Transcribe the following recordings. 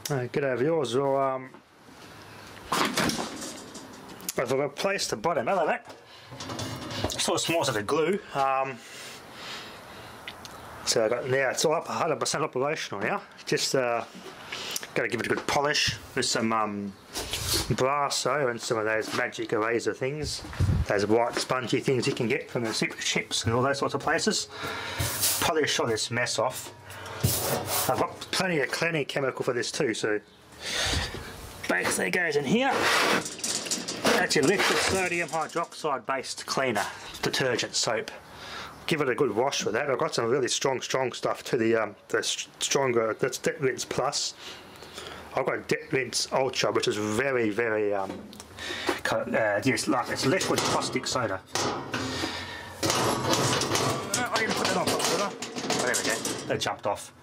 G'day viewers. Well, I've replaced the bottom element. Sort of small as a glue. So I got now it's all up 100% operational now. Just got to give it a good polish with some brasso and some of those magic eraser things, those white spongy things you can get from the super chips and all those sorts of places. Polish all this mess off. I've got plenty of cleaning chemical for this too, so basically it goes in here. That's your liquid sodium hydroxide based cleaner, detergent soap. Give it a good wash with that. I've got some really strong stuff to the stronger, that's Det Rinse Plus. I've got Det Rinse Ultra, which is very it's liquid caustic soda. I didn't put it on properly. Oh, there we go. That jumped off.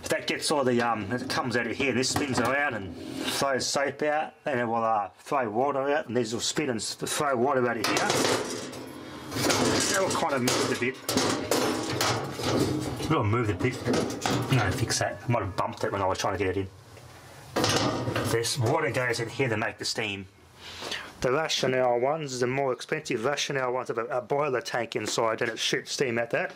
So that gets all the it comes out of here. This spins around and throws soap out. Then it will throw water out, and these will spin and throw water out of here. That will kind of move a bit. It'll move a bit. No, fix that. I might have bumped it when I was trying to get it in. This water goes in here to make the steam. The Rationale ones, the more expensive Rationale ones, have a boiler tank inside and it shoots steam at that.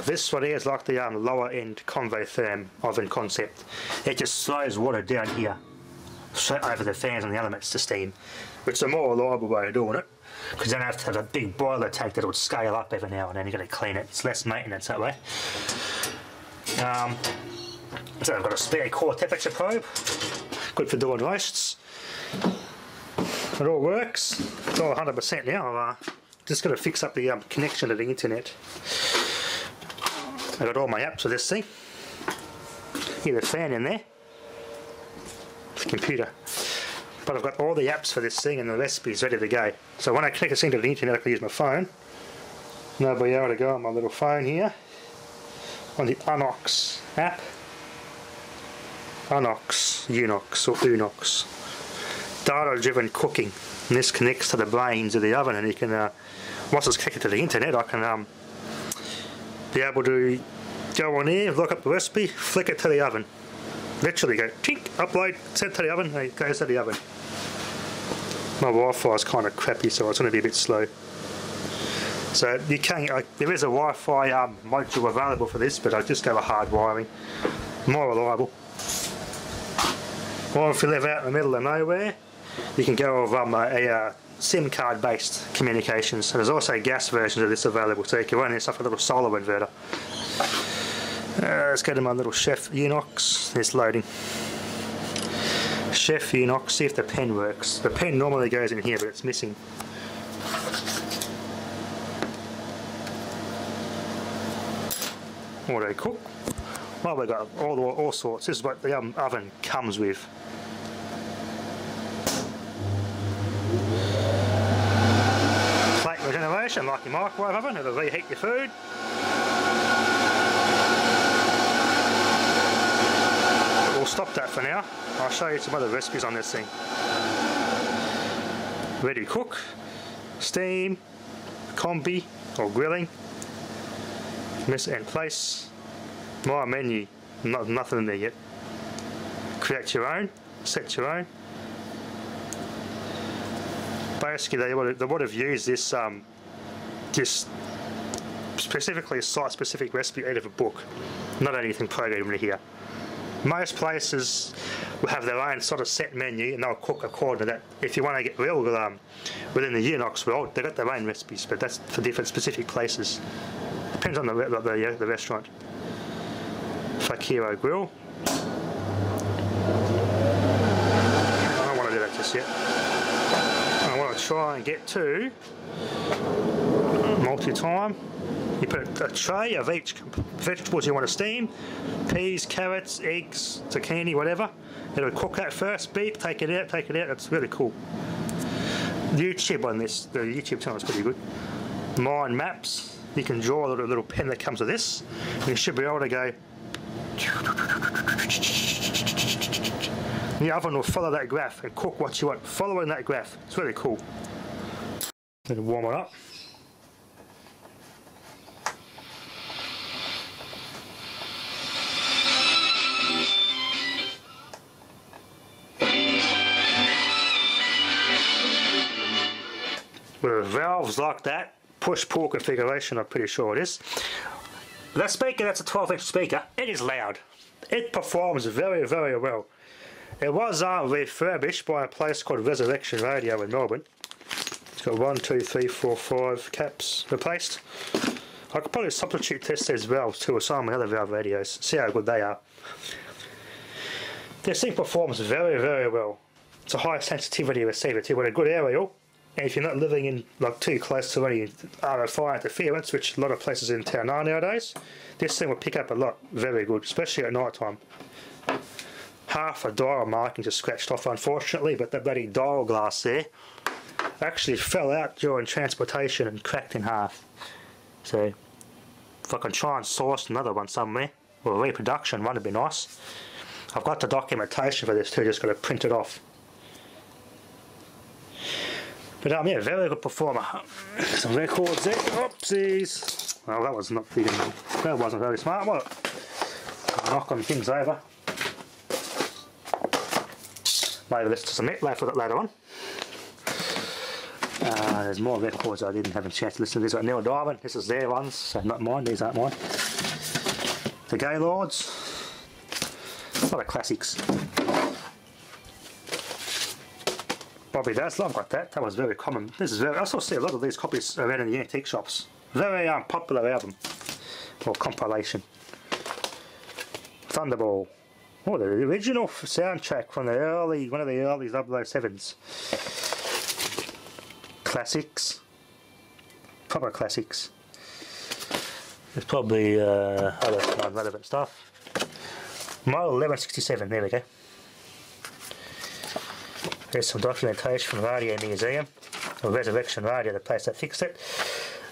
This one here is like the lower end Convotherm oven concept. It just throws water down here, straight over the fans and the elements to steam, which is a more reliable way of doing it, because you don't have to have a big boiler tank that would scale up every now and then. You've got to clean it. It's less maintenance that way. So I've got a spare core temperature probe, good for doing roasts. It all works. It's all 100% now. I've just got to fix up the connection to the internet. I've got all my apps for this thing. Hear the fan in there. It's a computer. But I've got all the apps for this thing and the recipes ready to go. So when I connect this thing to the internet, I can use my phone. And I'll be able to go on my little phone here on the Unox app. Unox or Unox. Data-driven cooking, and this connects to the brains of the oven, and you can once it's connected to the internet, I can be able to go on here, look up the recipe, flick it to the oven, literally go tink, upload, send it to the oven, and it goes to the oven. My Wi-Fi is kind of crappy, so it's going to be a bit slow. So you can, there is a Wi-Fi module available for this, but I just go with hard wiring, more reliable. Or if you live out in the middle of nowhere, you can go with a SIM card based communications. And there's also gas versions of this available, so you can run this off a little solar inverter. Let's go to my little Chef Unox. It's loading. Chef Unox, see if the pen works. The pen normally goes in here, but it's missing. Auto cook. Well, we've got all sorts. This is what the oven comes with. Plate regeneration, like your microwave oven, it'll reheat your food. But we'll stop that for now. I'll show you some other recipes on this thing. Ready to cook, steam, combi or grilling, miss and place. My menu, nothing in there yet. Create your own, set your own. Basically, they would have used this just specifically a site-specific recipe out of a book, not anything programmed into here. Most places will have their own sort of set menu, and they'll cook according to that. If you want to get real within the Unox world, they've got their own recipes, but that's for different specific places. Depends on the restaurant. Fakiro grill. I don't want to do that just yet. I want to try and get to multi-time. You put a tray of each vegetables you want to steam, peas, carrots, eggs, zucchini, whatever. It'll cook that first, beep, take it out, it's really cool. YouTube on this, the YouTube channel is pretty good. Mind maps, you can draw a little pen that comes with this, and you should be able to go. The oven will follow that graph and cook what you want, following that graph. It's really cool. Let it warm it up. valves like that, push-pull configuration, I'm pretty sure it is. That speaker, that's a 12-inch speaker, it is loud. It performs very, very well. It was refurbished by a place called Resurrection Radio in Melbourne. It's got 1, 2, 3, 4, 5 caps replaced. I could probably substitute test these valves too with some of my other valve radios, see how good they are. This thing performs very, very well. It's a high sensitivity receiver too, with a good aerial. And if you're not living in like too close to any RFI interference, which a lot of places in town are nowadays, this thing will pick up a lot very good, especially at night time. Half a dial marking just scratched off unfortunately, but the bloody dial glass there actually fell out during transportation and cracked in half. So if I can try and source another one somewhere, or a reproduction one would be nice. I've got the documentation for this too, just got to print it off. But yeah, very good performer. Some records there. Oopsies. Well, that was not feeding me. That wasn't very smart, was it? Knocking things over. Maybe listen to some Meatloaf for that later on. There's more records I didn't have a chance to listen to. These are Neil Diamond. This is their ones, so not mine. These aren't mine. The Gaylords. A lot of classics. Bobby Dazzler, I've got that. That was very common. This is very. I still see a lot of these copies around in the antique shops. Very popular album or compilation. Thunderball. Oh, the original soundtrack from the early, one of the early 007s. Classics. Proper classics. There's probably other non-relevant stuff. Model 1167. There we go. There's some documentation from Radio Museum, or Resurrection Radio, the place that fixed it.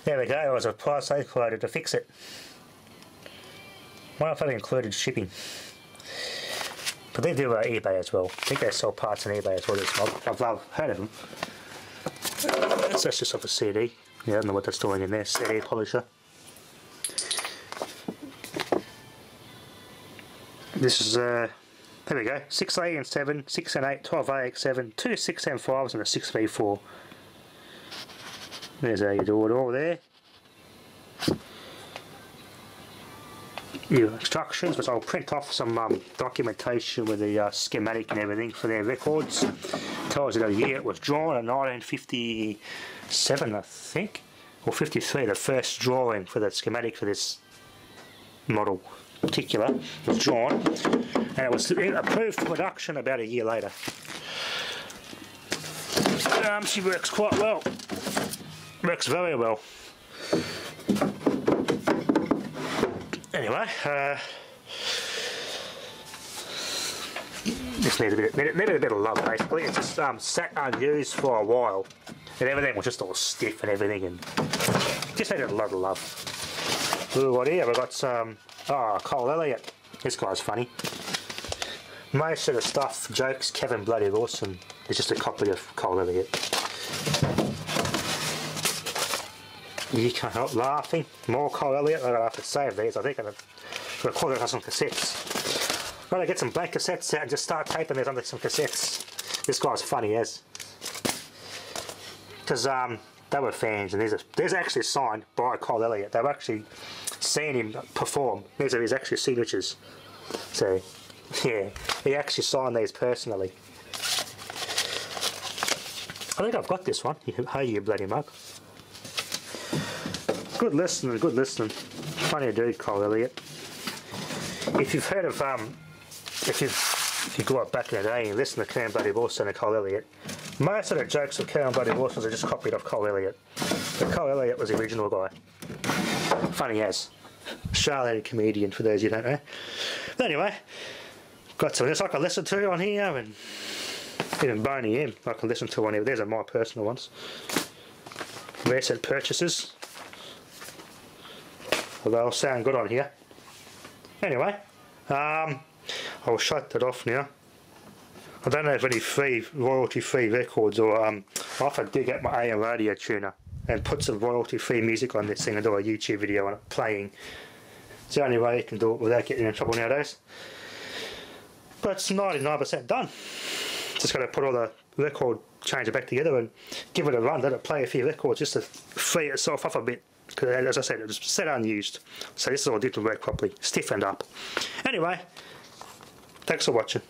There we go, it was a price they quoted to fix it. Wonder if that included shipping. But they do eBay as well. I think they sell parts on eBay as well, this mob. I've heard of them. That's just off a CD. Yeah, I don't know what that's doing in there, CD polisher. This is there we go, 6A and 6 and 8, 12AX7, 2 6M5s and a 6V4. There's how you do it all there. Your instructions, which I'll print off some documentation with the schematic and everything for their records. Tells you the year it was drawn in 1957, I think, or 53. The first drawing for the schematic for this model particular was drawn, and it was approved for production about a year later. She works quite well. Works very well. Anyway, just needed a bit of love basically. It's just sat unused for a while, and everything was just all stiff and everything, and just needed a lot of love. Ooh, what here? We've got some. Oh, Cole Elliott. This guy's funny. Most of the stuff, jokes, Kevin Bloody Lawson is just a copy of Cole Elliott. You can't help laughing. More Cole Elliott. I'm going to have to save these. I think I'm going to record it on some cassettes. I'm going to get some blank cassettes out and just start taping these onto some cassettes. This guy's funny as. Because they were fans, and these are actually signed by Cole Elliott. They've actually seen him perform. These are his actual signatures. So, yeah, he actually signed these personally. I think I've got this one. Hey, you bloody mug. Good listening, good listening. Funny dude, Cole Elliott. If you've heard of if you grew up back in the day and listened to Kern Bloody Wilson and Cole Elliott, most of the jokes of Kern Bloody Wilson are just copied off Cole Elliott. But Cole Elliott was the original guy. Funny as. Australian comedian, for those you don't know. But anyway, got some of this I can listen to on here, and even Boney M I can listen to on here. These are my personal ones. Recent purchases. They'll sound good on here. Anyway, I'll shut that off now. I don't have any royalty-free records, or I'll have to dig out my AM radio tuner and put some royalty-free music on this thing and do a YouTube video on it playing. It's the only way you can do it without getting in trouble nowadays. But it's 99% done. Just got to put all the record changer back together and give it a run, let it play a few records just to free itself up a bit. Because as I said, it was set unused. So this is all did to work properly, stiffened up. Anyway, thanks for watching.